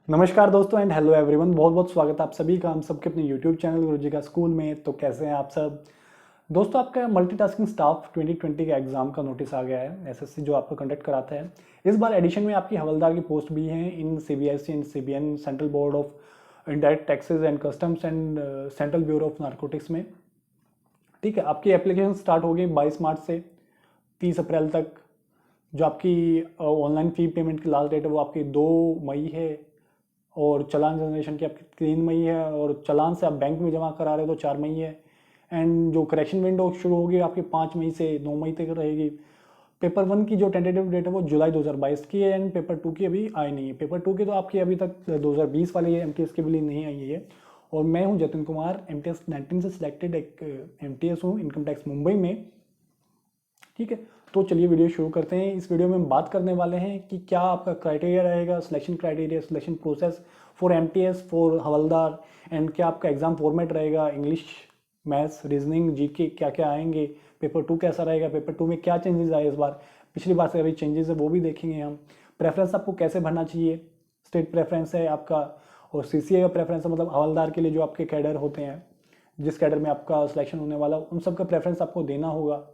नमस्कार दोस्तों and hello everyone, बहुत बहुत स्वागत है आप सभी का हम सबके अपने यूट्यूब चैनल गुरुजी का स्कूल में। तो कैसे हैं आप सब दोस्तों। आपका मल्टीटास्किंग स्टाफ 2020 का एग्जाम का नोटिस आ गया है, एसएससी जो आपको कंडक्ट कराता है। इस बार एडिशन में आपकी हवलदार की पोस्ट भी है इन CBSE and CBN, central board of indirect taxes and customs and central bureau of narcotics में। ठीक है, आपकी एप्लीकेशन स्टार्ट होगी 22 मार्च से 30 अप्रैल तक। जो आपकी ऑनलाइन फी पेमेंट की लास्ट डेट है वो आपकी 2 मई है, और चालान जनरेशन की आपकी 3 मई है, और चालान से आप बैंक में जमा करा रहे हो तो 4 मई है। एंड जो करेक्शन विंडो शुरू होगी आपकी 5 मई से 9 मई तक रहेगी। पेपर 1 की जो टेंटेटिव डेट है वो जुलाई 2022 की है, एंड पेपर 2 की अभी आई नहीं है। पेपर 2 की तो आपकी अभी तक 2020 वाली एमटीएस की भी नहीं आई है। और मैं हूँ जतिन कुमार, एमटीएस 19 से सिलेक्टेड एक एमटीएस हूँ इनकम टैक्स मुंबई में। ठीक है, तो चलिए वीडियो शुरू करते हैं। इस वीडियो में हम बात करने वाले हैं कि क्या आपका क्राइटेरिया रहेगा, selection criteria, selection process for MTS for havildar, and क्या आपका एग्जाम फॉर्मेट रहेगा, इंग्लिश, मैथ्स, रीजनिंग, जीके क्या क्या आएंगे, पेपर 2 कैसा रहेगा, पेपर 2 में क्या चेंजेस आए इस बार, पिछली बार से अभी चेंजेस है वो भी देखेंगे हम। प्रेफरेंस आपको कैसे भरना चाहिए, स्टेट प्रेफरेंस है आपका, और सीसीए का प्रेफरेंस है, मतलब हवलदार के लिए जो आपके कैडर होते हैं, जिस कैडर में आपका सिलेक्शन होने वाला उन सब का प्रेफरेंस आपको देना होगा।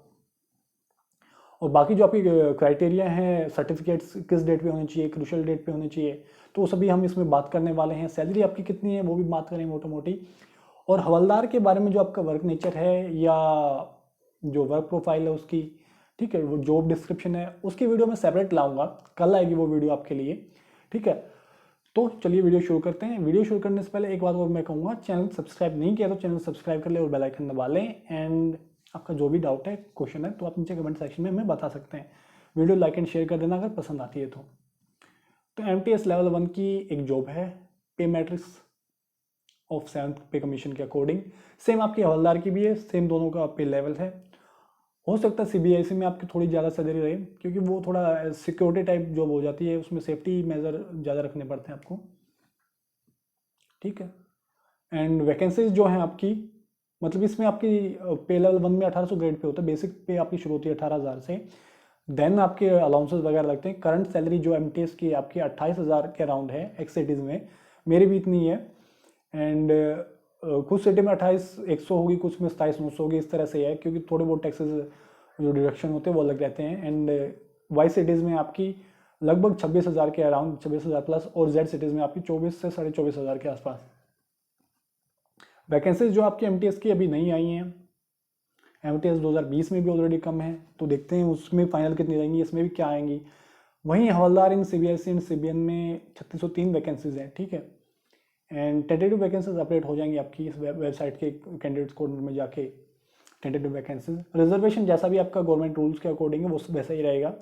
और बाकी जो आपकी क्राइटेरिया हैं, सर्टिफिकेट्स किस डेट पे होने चाहिए, क्रूशल डेट पे होने चाहिए, तो वो सभी हम इसमें बात करने वाले हैं। सैलरी आपकी कितनी है वो भी बात करेंगे मोटा मोटी। और हवलदार के बारे में जो आपका वर्क नेचर है या जो वर्क प्रोफाइल है उसकी, ठीक है, वो जॉब डिस्क्रिप्शन है उसकी वीडियो मैं सेपरेट लाऊंगा, कल आएगी वो वीडियो आपके लिए। ठीक है, तो चलिए वीडियो शुरू करते हैं। वीडियो शुरू करने से पहले एक बात और मैं कहूँगा, चैनल सब्सक्राइब नहीं किया तो चैनल सब्सक्राइब कर ले और बेल आइकन दबा लें। एंड आपका जो भी डाउट है, क्वेश्चन है, तो आप नीचे कमेंट सेक्शन में हमें बता सकते हैं। वीडियो लाइक एंड शेयर कर देना अगर पसंद आती है तो एमटीएस लेवल 1 की एक जॉब है, पे मैट्रिक्स ऑफ 7th पे कमीशन के अकॉर्डिंग। सेम आपकी हवलदार की भी है, सेम दोनों का पे लेवल है। हो सकता है सीबीआईसी में आपकी थोड़ी ज़्यादा सैलरी रहे, क्योंकि वो थोड़ा सिक्योरिटी टाइप जॉब हो जाती है, उसमें सेफ्टी मेजर ज़्यादा रखने पड़ते हैं आपको। ठीक है, एंड वैकेंसीज जो हैं आपकी, मतलब इसमें आपकी पे लेवल 1 में 1800 ग्रेड पे होता है, बेसिक पे आपकी शुरू होती है 18,000 से। देन आपके अलाउंसेस वगैरह लगते हैं। करंट सैलरी जो एमटीएस की आपकी 28,000 के अराउंड है एक्स सिटीज़ में, मेरी भी इतनी है। एंड कुछ सिटी में 28,100 होगी, कुछ में 27,900 होगी, इस तरह से है, क्योंकि थोड़े बहुत टैक्सेस जो डिडक्शन होते हैं वो अलग रहते हैं। एंड वाई सिटीज़ में आपकी लगभग 26,000 के अराउंड, 26,000 प्लस, और जेड सिटीज़ में आपकी 24 से 24,500 के आसपास। वैकेंसीज जो आपकी एमटीएस की अभी नहीं आई हैं, एमटीएस 2020 में भी ऑलरेडी कम है, तो देखते हैं उसमें फाइनल कितनी रहेंगी, इसमें भी क्या आएंगी। वहीं हवलदार इन सीबीएसई एंड सीबीएन में 3603 वैकेंसीज हैं। ठीक है, एंड टेंटेटिव वैकेंसीज अपडेट हो जाएंगी आपकी इस वेबसाइट के कैंडिडेट्स कॉर्नर में जाके। टेंटेटिव वैकेंसीज, रिजर्वेशन जैसा भी आपका गवर्नमेंट रूल्स के अकॉर्डिंग है वो वैसा ही रहेगा।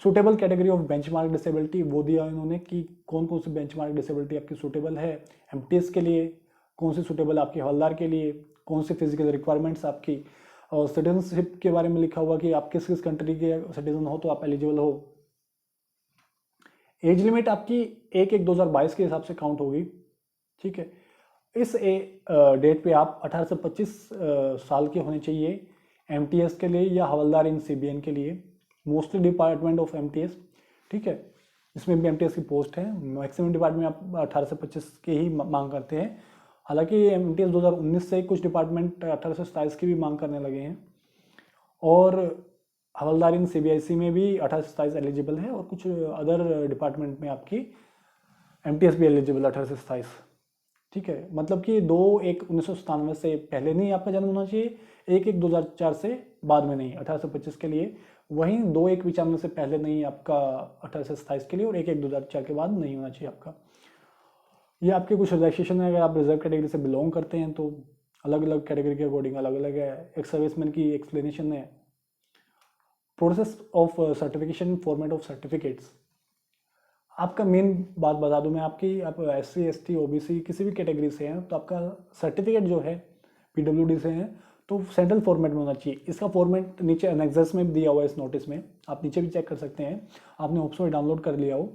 Suitable category of benchmark disability वो दिया इन्होंने कि कौन कौन सी बेंचमार्क डिसेबिलिटी आपकी सूटेबल है एमटीएस के लिए, कौन सी सूटेबल आपकी हवलदार के लिए, कौन सी फिजिकल रिक्वायरमेंट्स आपकी, और सिटीजनशिप के बारे में लिखा हुआ कि आप किस किस कंट्री के सिटीजन हो तो आप एलिजिबल हो। एज लिमिट आपकी 1/1/2022 के हिसाब से काउंट होगी। ठीक है, इस डेट पे आप 18 से 25 साल के होने चाहिए एमटीएस के लिए या हवलदार इन सीबीएन के लिए, मोस्टली डिपार्टमेंट ऑफ एमटीएस। ठीक है, इसमें भी एमटीएस की पोस्ट है, मैक्सिमम डिपार्टमेंट आप 18 से 25 के ही मांग करते हैं। हालांकि एमटीएस 2019 से कुछ डिपार्टमेंट 18 से 27 की भी मांग करने लगे हैं, और हवलदार इन सीबीआईसी में भी 18 से 27 एलिजिबल है, और कुछ अदर डिपार्टमेंट में आपकी एमटीएस भी एलिजिबल 18 से 27। ठीक है, मतलब कि 2/1/1997 से पहले नहीं आपका जन्म होना चाहिए, 1/1/2004 से बाद में नहीं, 18 से 25 के लिए। वहीं 2/1/95 से पहले नहीं आपका 18 से 27 के लिए, और 1/1/2004 के बाद नहीं होना चाहिए आपका। ये आपके कुछ रिलैक्सेशन है, अगर आप रिजर्व कैटेगरी से बिलोंग करते हैं तो अलग अलग कैटेगरी के अकॉर्डिंग अलग अलग है। एक सर्विसमैन की एक्सप्लेनेशन है। Process of certification, format of certificates, आपका मेन बात बता दूं मैं, आपकी आप SC ST OBC किसी भी कैटेगरी से हैं तो आपका सर्टिफिकेट जो है PWD से है तो सेंट्रल फॉर्मेट में होना चाहिए। इसका फॉर्मेट नीचे एनेक्सस में दिया हुआ है, इस नोटिस में आप नीचे भी चेक कर सकते हैं, आपने ऑप्शन डाउनलोड कर लिया हो,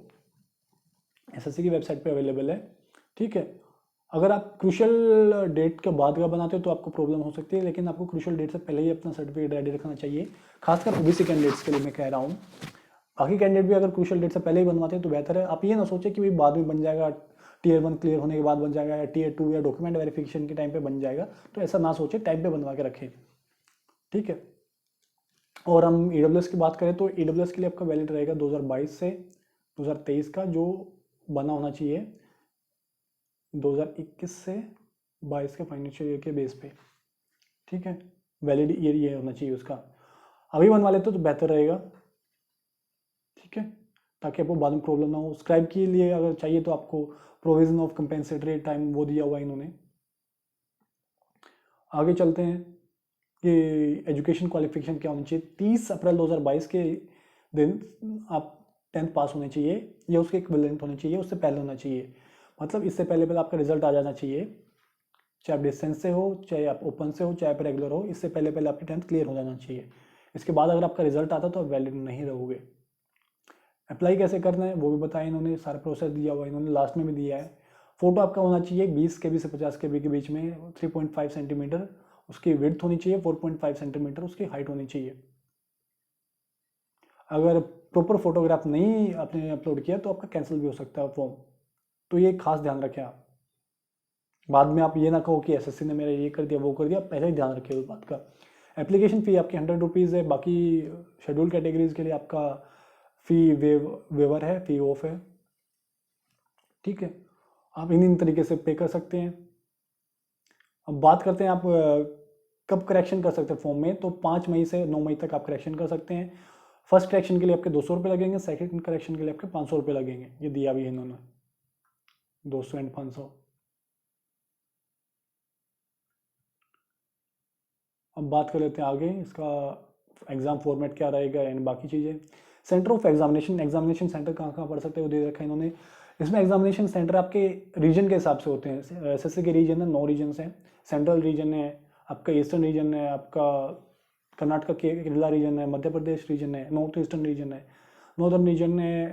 SSC की वेबसाइट पे अवेलेबल है। ठीक है, अगर आप क्रूशल डेट के बाद का बनाते हो तो आपको प्रॉब्लम हो सकती है, लेकिन आपको क्रूशल डेट से पहले ही अपना सर्टिफिकेट रेडी रखना चाहिए, खासकर OBC कैंडिडेट्स के लिए मैं कह रहा हूँ। बाकी कैंडिडेट भी अगर क्रूशल डेट से पहले ही बनवाते हैं तो बेहतर है। आप ये ना सोचें कि भाई बाद में बन जाएगा, Tier 1 क्लियर होने के बाद बन जाएगा, या Tier 2 या डॉक्यूमेंट वेरिफिकेशन के टाइम पे बन जाएगा। तो ऐसा ना सोचे, टाइम पे बनवा के रखें, ठीक है। और हम EWS की बात करें तो EWS के लिए आपका वैलिड रहेगा 2022 से 2023 का, जो बना होना चाहिए 2021 से 22 के फाइनेंशियल ईयर के बेस पे, ठीक है। वैलिड ईयर ये होना चाहिए उसका, अभी बनवा लेते तो बेहतर रहेगा, ठीक है, ताकि आपको बाद में प्रॉब्लम ना हो। स्क्राइब के लिए अगर चाहिए तो आपको प्रोविजन ऑफ कंपेंसेटरी टाइम वो दिया हुआ है इन्होंने। आगे चलते हैं कि एजुकेशन क्वालिफिकेशन क्या होनी चाहिए। 30 अप्रैल 2022 के दिन आप 10th पास होने चाहिए, या उसके इक्विवेलेंट होने चाहिए, उससे पहले होना चाहिए। मतलब इससे पहले पहले आपका रिजल्ट आ जाना चाहिए, चाहे आप डिस्टेंस से हो, चाहे आप ओपन से हो, चाहे आप रेगुलर हो, इससे पहले पहले आपकी 10th क्लियर हो जाना चाहिए। इसके बाद अगर आपका रिजल्ट आता तो आप वैलिड नहीं रहोगे। अप्लाई कैसे करना है वो भी बताया इन्होंने, सारा प्रोसेस दिया हुआ इन्होंने, लास्ट में भी दिया है। फोटो आपका होना चाहिए 20 KB से 50 KB के बीच में, 3.5 सेंटीमीटर उसकी विड्थ होनी चाहिए, 4.5 सेंटीमीटर उसकी हाइट होनी चाहिए। अगर प्रॉपर फोटोग्राफ नहीं आपने अपलोड किया तो आपका कैंसिल भी हो सकता है फॉर्म, तो ये खास ध्यान रखें आप। बाद में आप ये ना कहो कि SSC ने मेरा ये कर दिया वो कर दिया, पहले ही ध्यान रखिए उस बात का। एप्लीकेशन फ़ी आपकी 100 रुपीज़ है, बाकी शेड्यूल कैटेगरीज के लिए आपका फ़ी वेवर है, फ़ी ऑफ है, ठीक है। आप इन तरीके से पे कर सकते हैं। अब बात करते हैं आप कब करेक्शन कर सकते हैं फॉर्म में, तो 5 मई से 9 मई तक आप करेक्शन कर सकते हैं। फर्स्ट करेक्शन के लिए आपके 200 रुपये लगेंगे, सेकंड करेक्शन के लिए आपके 500 रुपये लगेंगे, ये दिया भी है इन्होंने, 200 एंड 500। अब बात कर लेते हैं आगे इसका एग्ज़ाम फॉर्मेट क्या रहेगा एंड बाकी चीज़ें। सेंटर ऑफ एग्जामिनेशन सेंटर कहाँ कहाँ पढ़ सकते हैं वो दे रखा है इन्होंने। इसमें एग्जामिनेशन सेंटर आपके रीजन के हिसाब से होते हैं। SSC के रीजन है, 9 रीजन्स हैं। सेंट्रल रीजन है आपका, ईस्टर्न रीजन है आपका, कर्नाटका केरला रीजन है, मध्य प्रदेश रीजन है, नॉर्थ ईस्टर्न रीजन है, नॉर्दर्न रीजन है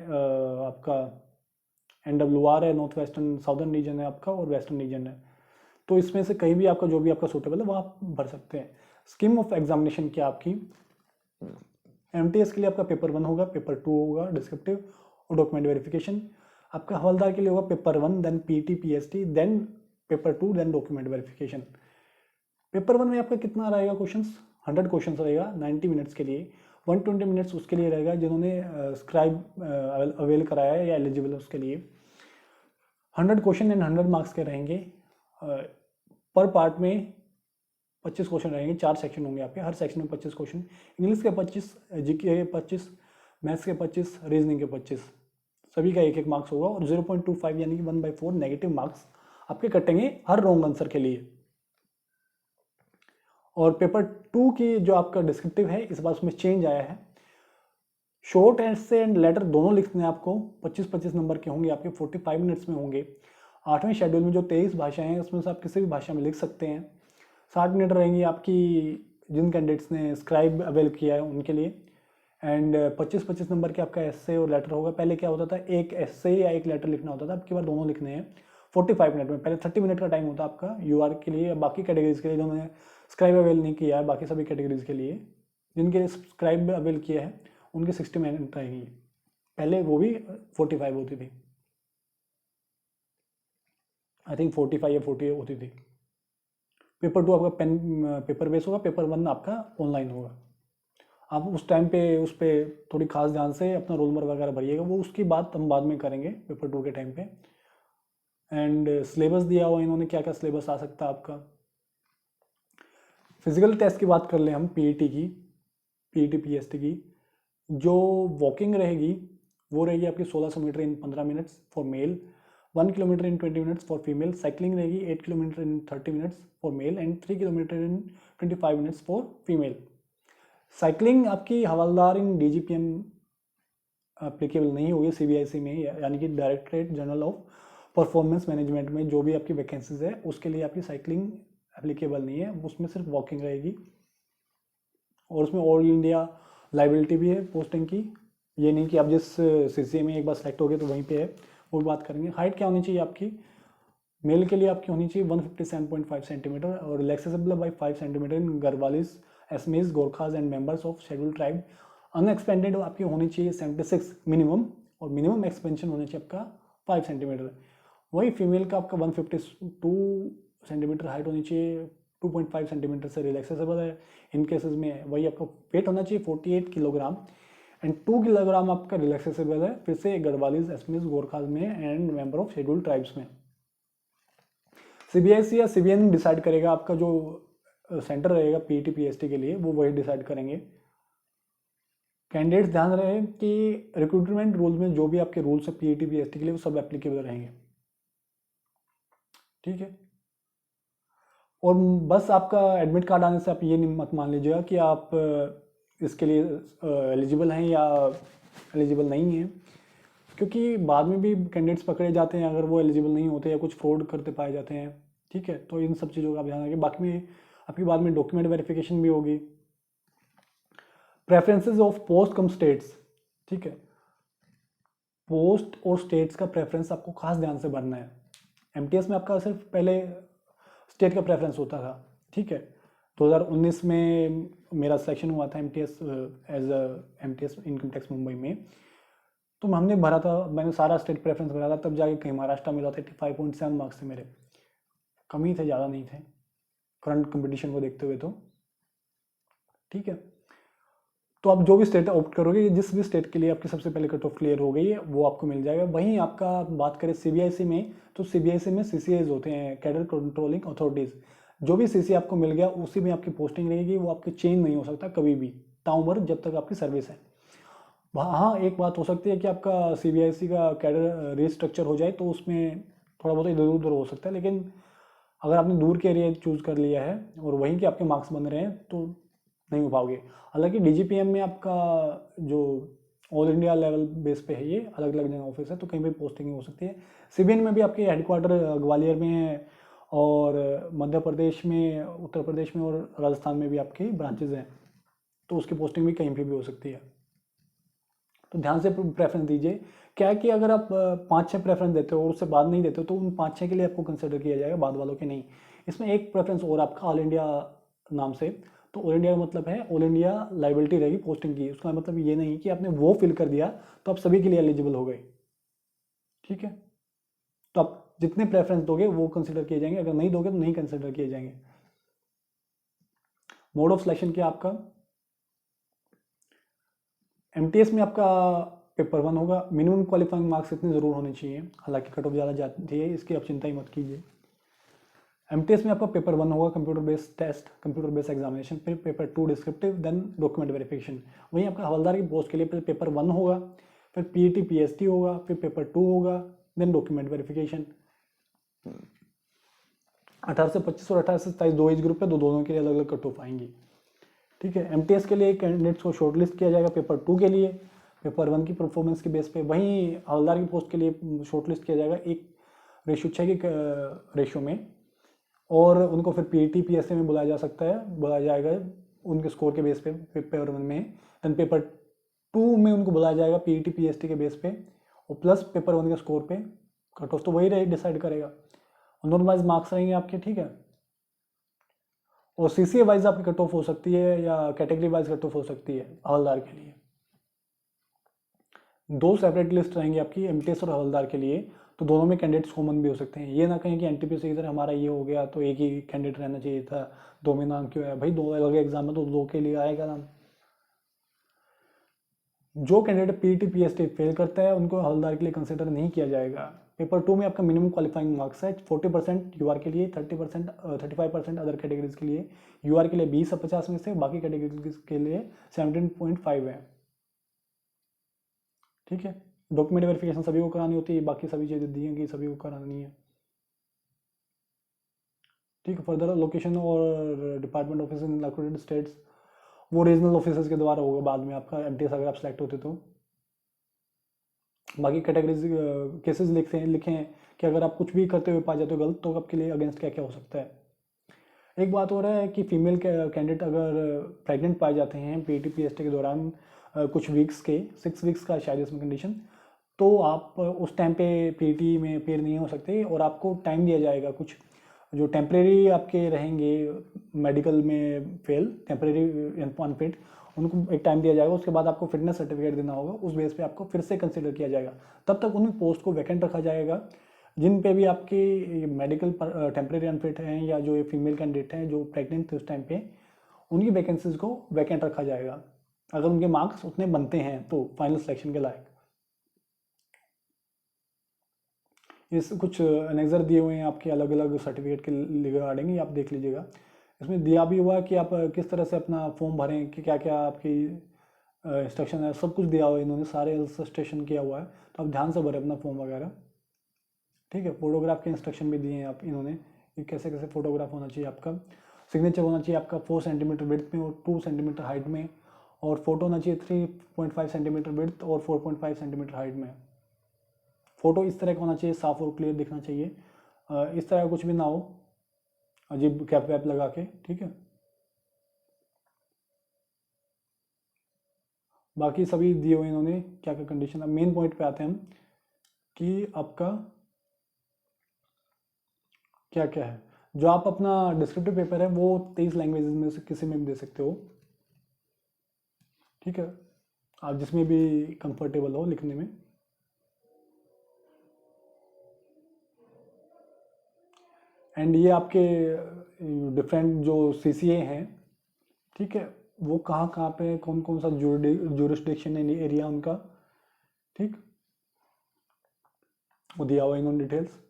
आपका NWR है, नॉर्थ वेस्टर्न साउदर्न रीजन है आपका, और वेस्टर्न रीजन है। तो इसमें से कहीं भी आपका जो भी आपका सूटेबल है वो आप भर सकते हैं। स्कीम ऑफ एग्जामिनेशन क्या आपकी, MTS के लिए आपका पेपर 1 होगा, पेपर 2 होगा डिस्क्रिप्टिव और डॉक्यूमेंट वेरिफिकेशन। आपका हवलदार के लिए होगा paper 1, then PT PST, then paper 2, then document verification. Paper 1 में आपका कितना रहेगा क्वेश्चंस, 100 क्वेश्चंस रहेगा 90 मिनट्स के लिए। 120 मिनट्स उसके लिए रहेगा जिन्होंने स्क्राइब अवेल कराया है या एलिजिबल है उसके लिए। 100 क्वेश्चन एंड 100 मार्क्स के रहेंगे। पर पार्ट में 25 क्वेश्चन रहेंगे, 4 सेक्शन होंगे आपके, हर सेक्शन में 25 क्वेश्चन। इंग्लिश के 25, GK के 25, मैथ्स के 25, रीजनिंग के 25, सभी का 1-1 मार्क्स होगा। और 0.25 यानी कि 1/4 नेगेटिव मार्क्स आपके कटेंगे हर रॉन्ग आंसर के लिए। और पेपर 2 की जो आपका डिस्क्रिप्टिव है, इस बार उसमें चेंज आया है, शॉर्ट एस्से एंड लेटर दोनों लिखने हैं आपको। 25-25 नंबर के होंगे आपके, 45 मिनट्स में होंगे। 8वें शेड्यूल में जो 23 भाषाएं हैं उसमें से आप किसी भी भाषा में लिख सकते हैं। 60 मिनट रहेंगी आपकी जिन कैंडिडेट्स ने स्क्राइब अवेल किया है उनके लिए। एंड 25-25 नंबर के आपका एस्से और लेटर होगा। पहले क्या होता था, एक एस्से या एक लेटर लिखना होता था, अब की बार दोनों लिखने हैं 45 मिनट में। पहले 30 मिनट का टाइम होता आपका UR के लिए, बाकी कैटेगरीज के लिए जिन्होंने स्क्राइब अवेल नहीं किया है, बाकी सभी कैटेगरीज के लिए जिनके स्क्राइब अवेल किया है उनके 60 मिनट रहेंगी। पहले वो भी 45 होती थी, आई थिंक 45 या 40 होती थी। पेपर 2 आपका पेन पेपर बेस होगा, पेपर 1 आपका ऑनलाइन होगा। आप उस टाइम पे उस पर थोड़ी खास ध्यान से अपना रोल नंबर वगैरह भरिएगा, वो उसकी बात हम बाद में करेंगे पेपर 2 के टाइम पे। एंड सिलेबस दिया हुआ इन्होंने, क्या क्या सिलेबस आ सकता है आपका। फिजिकल टेस्ट की बात कर लें हम, PET की, PET PST की, जो वॉकिंग रहेगी वो रहेगी आपकी 1600 metre in 15 minutes for male, 1 kilometre in 20 minutes for female. Cycling रहेगी 8 kilometre in 30 minutes for male and 3 kilometre in 25 minutes for female. Cycling आपकी हवलदार इन DGPM एप्लीकेबल नहीं होगी, CBIC में, यानी कि directorate general of performance management में जो भी आपकी वैकेंसीज है उसके लिए आपकी साइकिलिंग एप्लीकेबल नहीं है, उसमें सिर्फ वॉकिंग रहेगी। और उसमें ऑल इंडिया लाइबिलिटी भी है पोस्टिंग की, ये नहीं कि आप जिस CCA में एक बार सेलेक्ट हो गए तो वहीं पे है, वो भी बात करेंगे। हाइट क्या होनी चाहिए आपकी, मेल के लिए आपकी होनी चाहिए 157.5 सेंटीमीटर और accessible by 5 centimetre in Garhwalis, Assamese, Gorkhas and members of schedule tribe. Unexpanded आपकी होनी चाहिए 76 मिनिमम, और मिनिमम एक्सपेंशन होना चाहिए आपका 5 सेंटीमीटर। वही फीमेल का आपका 152 सेंटीमीटर हाइट होनी चाहिए, 2.5 सेंटीमीटर से रिलैक्सेबल है इन केसेस में। वही आपका वेट होना चाहिए 48 किलोग्राम एंड 2 किलोग्राम आपका रिलैक्सेबल है फिर से गढ़वालीज, एसमीज, गोरखाल में and member of scheduled tribes में। सीबीएसई या सीबीएन डिसाइड करेगा, आपका जो सेंटर रहेगा पीईटी पीएसटी के लिए वो वही डिसाइड करेंगे। कैंडिडेट्स ध्यान रहे कि रिक्रूटमेंट रूल में जो भी आपके रूल्स हैं पीईटी पीएसटी के लिए वो सब एप्लीकेबल रहेंगे, ठीक है। और बस आपका एडमिट कार्ड आने से आप ये मत मान लीजिएगा कि आप इसके लिए एलिजिबल हैं या एलिजिबल नहीं हैं, क्योंकि बाद में भी कैंडिडेट्स पकड़े जाते हैं अगर वो एलिजिबल नहीं होते या कुछ फ्रॉड करते पाए जाते हैं, ठीक है। तो इन सब चीज़ों का आप ध्यान रखिए। बाकी में आपकी बाद में डॉक्यूमेंट वेरिफिकेशन भी होगी। Preferences of post come states, ठीक है। पोस्ट और स्टेट्स का प्रेफरेंस आपको खास ध्यान से भरना है। एमटीएस में आपका सिर्फ पहले स्टेट का प्रेफरेंस होता था, ठीक है। 2019 में मेरा सिलेक्शन हुआ था MTS as MTS income tax Mumbai में, तो हमने भरा था, मैंने सारा स्टेट प्रेफरेंस भरा था, तब जाके कहीं महाराष्ट्र मिला था। 85.7 मार्क्स थे मेरे, कम ही थे, ज़्यादा नहीं थे करंट कंपटीशन को देखते हुए, तो ठीक है। तो आप जो भी स्टेट ऑप्ट करोगे, जिस भी स्टेट के लिए आपकी सबसे पहले कट ऑफ क्लियर हो गई है वो आपको मिल जाएगा। वहीं आपका बात करें सीबीएसई में, तो सीबीएसई में सीसीएज होते हैं, कैडर कंट्रोलिंग अथॉरिटीज़। जो भी सीसी आपको मिल गया उसी में आपकी पोस्टिंग रहेगी, वो आपकी चेंज नहीं हो सकता कभी भी ताउम्र जब तक आपकी सर्विस है। हाँ, एक बात हो सकती है कि आपका सीबीएसई का कैडर रिस्ट्रक्चर हो जाए तो उसमें थोड़ा बहुत इधर उधर हो सकता है, लेकिन अगर आपने दूर के एरिया चूज़ कर लिया है और वहीं के आपके मार्क्स बन रहे हैं तो नहीं हो पाओगे। हालांकि डीजीपीएम में आपका जो ऑल इंडिया लेवल बेस पे है, ये अलग अलग जगह ऑफिस है, तो कहीं भी पोस्टिंग हो सकती है। सीबीएन में भी आपके हेडक्वार्टर ग्वालियर में है और मध्य प्रदेश में, उत्तर प्रदेश में और राजस्थान में भी आपकी ब्रांचेज हैं, तो उसकी पोस्टिंग भी कहीं पर भी हो सकती है। तो ध्यान से प्रेफरेंस दीजिए। क्या है कि अगर आप 5-6 प्रेफरेंस देते हो और उससे बाद नहीं देते हो तो उन 5-6 के लिए आपको कंसिडर किया जाएगा, बाद वालों के नहीं। इसमें एक प्रेफरेंस और आपका ऑल इंडिया नाम से, तो ऑल इंडिया का मतलब है ऑल इंडिया लाइबिलिटी रहेगी पोस्टिंग की। उसका मतलब ये नहीं कि आपने वो फिल कर दिया तो आप सभी के लिए एलिजिबल हो गए, ठीक है। तो आप जितने प्रेफरेंस दोगे वो कंसिडर किए जाएंगे, अगर नहीं दोगे तो नहीं कंसिडर किए जाएंगे। मोड ऑफ सिलेक्शन क्या आपका, एमटीएस में आपका पेपर 1 होगा। मिनिमम क्वालिफाइंग मार्क्स इतने ज़रूर होने चाहिए, हालांकि कट ऑफ ज़्यादा जाती है, इसकी आप चिंता ही मत कीजिए। एमटीएस में आपका पेपर 1 होगा, computer based test, computer based examination, फिर paper 2 descriptive, then document verification. वहीं आपका हवलदार की पोस्ट के लिए पेपर 1 होगा, फिर पीईटी पीएसटी होगा, फिर पेपर 2 होगा, देन डॉक्यूमेंट वेरिफिकेशन। 18 से 25 और 18 से 27 दो एज ग्रुप है, दोनों के लिए अलग अलग कट ऑफ आएंगी, ठीक है। एमटीएस के लिए कैंडिडेट्स को शॉर्टलिस्ट किया जाएगा पेपर 2 के लिए, पेपर 1 की परफॉर्मेंस के बेस पे। वहीं हवलदार की पोस्ट के लिए शॉर्टलिस्ट किया जाएगा 1:6 की रेशो में, और उनको फिर पीईटी पीएससी में बुलाया जा सकता है, बुलाया जाएगा उनके स्कोर के बेस पे पेपर 1 में। देन पेपर 2 में उनको बुलाया जाएगा पीईटी पीएसटी के बेस पे, और प्लस पेपर 1 के स्कोर पे कट ऑफ तो वही रहे डिसाइड करेगा, नॉर्मलाइज मार्क्स रहेंगे आपके, ठीक है। और सीसीए वाइज आपकी कट ऑफ हो सकती है या कैटेगरी वाइज कट ऑफ हो सकती है हवलदार के लिए। 2 सेपरेट लिस्ट रहेंगी आपकी एमटीएस और हवलदार के लिए, तो दोनों में कैंडिडेट्स कॉमन भी हो सकते हैं। ये ना कहें कि एनटीपीसी की तरह हमारा ये हो गया तो एक ही कैंडिडेट रहना चाहिए था, 2 में नाम क्यों है भाई, 2 अलग एग्जाम है तो 2 के लिए आएगा नाम। जो कैंडिडेट पीईटी पीएसटी फेल करता है उनको हवलदार के लिए कंसिडर नहीं किया जाएगा। पेपर 2 में आपका मिनिमम क्वालिफाइंग मार्क्स है 40% यूआर के लिए, 30% 35% अदर कैटेगरीज के लिए। यूआर के लिए 20 से 50 में से, बाकी कैटेगरीज के लिए 17.5 है, ठीक है। डॉक्यूमेंट वेरिफिकेशन सभी को करानी होती है, बाकी सभी चीज़ें दी हैं कि सभी को करानी है, ठीक है। फर्दर लोकेशन और department office in accredited states वो रीजनल ऑफिसर्स के द्वारा होगा बाद में आपका एमटीएस अगर आप सेलेक्ट होते तो। बाकी कैटेगरीज केसेस लिखे हैं कि अगर आप कुछ भी करते हुए पा जाते हो गलत तो आपके लिए अगेंस्ट क्या क्या हो सकता है। एक बात हो रहा है कि फीमेल कैंडिडेट अगर प्रेग्नेंट पाए जाते हैं पीटी पीएसटी के दौरान कुछ वीक्स के, 6 वीक्स का शायद इसमें कंडीशन, तो आप उस टाइम पे पीटी में अपेयर नहीं हो सकते और आपको टाइम दिया जाएगा कुछ जो टेम्परेरी आपके रहेंगे मेडिकल में फेल, टेम्परेरी अनफिट, उनको एक टाइम दिया जाएगा। उसके बाद आपको फिटनेस सर्टिफिकेट देना होगा, उस बेस पे आपको फिर से कंसिडर किया जाएगा। तब तक उन पोस्ट को वैकेंट रखा जाएगा जिन पे भी आपकी मेडिकल टेम्परेरी अनफिट हैं या जो ये फीमेल कैंडिडेट हैं जो प्रेग्नेंट थे उस टाइम पे, उनकी वैकेंसीज को वैकेंट रखा जाएगा अगर उनके मार्क्स उतने बनते हैं तो फाइनल सिलेक्शन के लायक। इस कुछ अनेक्जर दिए हुए हैं आपके अलग अलग सर्टिफिकेट के रिगार्डिंग, ये आप देख लीजिएगा। इसमें दिया भी हुआ है कि आप किस तरह से अपना फॉर्म भरें, कि क्या क्या आपकी इंस्ट्रक्शन है, सब कुछ दिया हुआ है इन्होंने, सारे इलस्ट्रेशन किया हुआ है, तो आप ध्यान से भरें अपना फॉर्म वगैरह। ठीक है, फोटोग्राफ के इंस्ट्रक्शन भी दिए हैं आप इन्होंने कि कैसे कैसे फोटोग्राफ होना चाहिए आपका। सिग्नेचर होना चाहिए आपका 4 सेंटीमीटर विड्थ में और 2 सेंटीमीटर हाइट में, और फोटो होना चाहिए 3.5 सेंटीमीटर विड्थ और 4.5 सेंटीमीटर हाइट में। फोटो इस तरह का होना चाहिए, साफ और क्लियर दिखना चाहिए, इस तरह का कुछ भी ना हो अजीब कैप वैप लगा के। ठीक है, बाकी सभी दिए हुए इन्होंने क्या क्या कंडीशन। अब मेन पॉइंट पे आते हैं हम कि आपका क्या क्या है। जो आप अपना डिस्क्रिप्टिव पेपर है वो 23 लैंग्वेजेस में से किसी में भी दे सकते हो। ठीक है, आप जिसमें भी कंफर्टेबल हो लिखने में। एंड ये आपके डिफरेंट जो सीसीए हैं, ठीक है, वो कहाँ कहाँ पे कौन कौन सा जुरिस्डिक्शन एरिया उनका, ठीक, वो दिया हुआ इन्होंने डिटेल्स।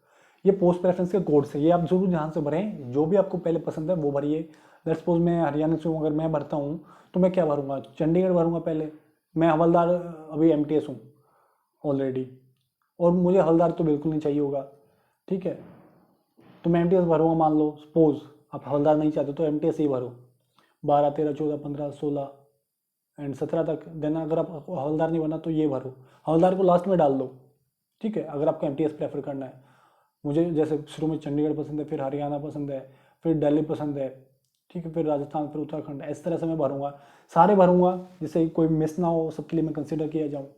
ये पोस्ट प्रेफरेंस के कोड्स है, ये आप जरूर ध्यान से भरें, जो भी आपको पहले पसंद है वो भरिए। लेट्स सपोज मैं हरियाणा से हूँ, अगर मैं भरता हूँ तो मैं क्या भरूंगा, चंडीगढ़ भरूंगा पहले। मैं हवलदार अभी एमटीएस हूँ ऑलरेडी, और मुझे हवलदार तो बिल्कुल नहीं चाहिए होगा। ठीक है, तो मैं एमटीएस भरूंगा, मान लो सपोज आप हवलदार नहीं चाहते तो एमटीएस ही भरो, 12 13 14 15 16 एंड 17 तक। देना अगर आप हवलदार नहीं बना तो ये भरो, हवलदार को लास्ट में डाल दो। ठीक है, अगर आपको एमटीएस प्रेफर करना है। मुझे जैसे शुरू में चंडीगढ़ पसंद है, फिर हरियाणा पसंद है, फिर दिल्ली पसंद है, ठीक है, फिर राजस्थान, फिर उत्तराखंड, इस तरह से मैं भरूंगा, सारे भरूंगा जिससे कोई मिस ना हो, सबके लिए मैं कंसिडर किया जाऊँ।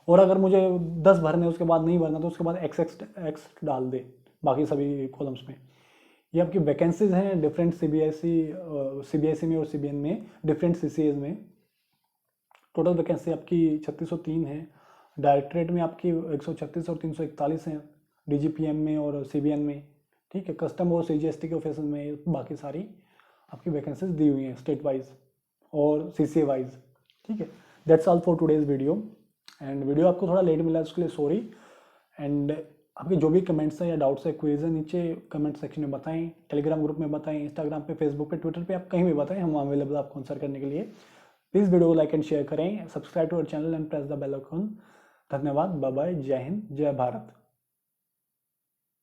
और अगर मुझे 10 भरने उसके बाद नहीं भरना तो उसके बाद एक्स एक्स एक्स डाल दे बाकी सभी कॉलम्स में। ये आपकी वैकेंसीज हैं डिफरेंट सीबीएसई में और सीबीएन में, डिफरेंट सीसीएज में। टोटल वैकेंसी आपकी 3603 है। डायरेक्टरेट में आपकी 136 और 341 हैं, डीजीपीएम में और सीबीएन में। ठीक है, कस्टम और सीजीएसटी के ऑफिस में बाकी सारी आपकी वैकेंसीज दी हुई हैं स्टेट वाइज और सीसीए वाइज। ठीक है, that's all for today's video. And video आपको थोड़ा लेट मिला उसके लिए सॉरी। एंड आपके जो भी कमेंट्स हैं या डाउट्स है, क्वेज है, नीचे कमेंट सेक्शन में बताएं, टेलीग्राम ग्रुप में बताएं, इंस्टाग्राम पे, फेसबुक पे, ट्विटर पे, आप कहीं भी बताएं, हम अवेलेबल आपको आंसर करने के लिए। प्लीज़ वीडियो को लाइक एंड शेयर करें, subscribe to our channel and press the bell icon. धन्यवाद, बाय बाय, जय हिंद, जय भारत।